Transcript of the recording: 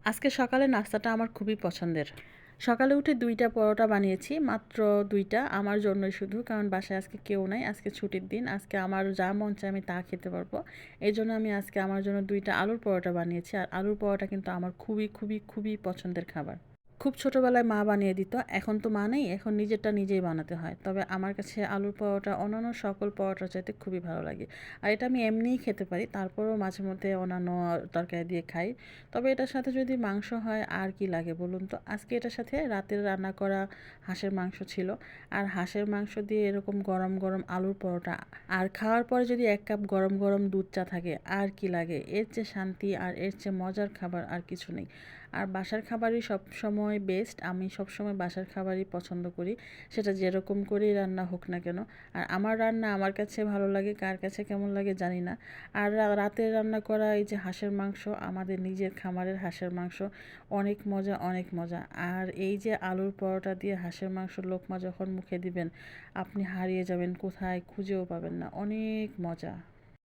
আজকে সকালে নাস্তাটা আমার খুবই পছন্দের। সকালে উঠে ২ টা পরোটা বানিয়েছি। মাত্র ২ টা আমার জন্যই শুধু। কারণ বাসায় আজকে কেউ নাই। আজকে ছুটির দিন। আজকে আমার যা মন চায় আমি তা খেতে পারবো। এজন্য আমি আজকে আমার জন্য ২ টা আলুর পরোটা বানিয়েছি। আর আলুর পরোটা কিন্তু আমার খুবই, খুবই, খুবই পছন্দের খাবার। খুব ছোটবেলায় মা বানিয়ে দিত। এখন তো মা নেই। এখন নিজেরটা নিজেই বানাতে হয়। তবে আমার কাছে আলুর পরোটা অন্যান্য সকল পরোটার চাইতে খুবই ভালো লাগে। আর এটা আমি এমনিই খেতে পারি। তারপরেও মাঝে মধ্যে অন্যান্য তরকারি দিয়ে খাই। তবে এটার সাথে যদি মাংস হয় আর কি লাগে বলুন তো? আজকে এটার সাথে রাতের রান্না করা হাঁসের মাংস ছিল। আর হাঁসের মাংস দিয়ে এরকম গরম, গরম আলুর পরোটা আর খাওয়ার পরে যদি ১ কাপ গরম, গরম দুধ চা থাকে আর কি লাগে? এর চেয়ে শান্তি আর এর চেয়ে মজার খাবার আর কিছু নেই। আর বাসার খাবারই সবসময় বেস্ট। আমি সবসময় বাসার খাবারই পছন্দ করি। সেটা যেরকম করেই রান্না হোক না কেন। আর আমার রান্না আমার কাছে ভালো লাগে, কার কাছে কেমন লাগে জানি না। আর রাতে রান্না করা এই যে হাঁসের মাংস, আমাদের নিজের খামারের হাঁসের মাংস অনেক মজা, অনেক মজা। আর এই যে আলুর পরোটা দিয়ে হাঁসের মাংস লোকমা যখন মুখে দিবেন, আপনি হারিয়ে যাবেন, কোথায় খুঁজেও পাবেন না। অনেক মজা।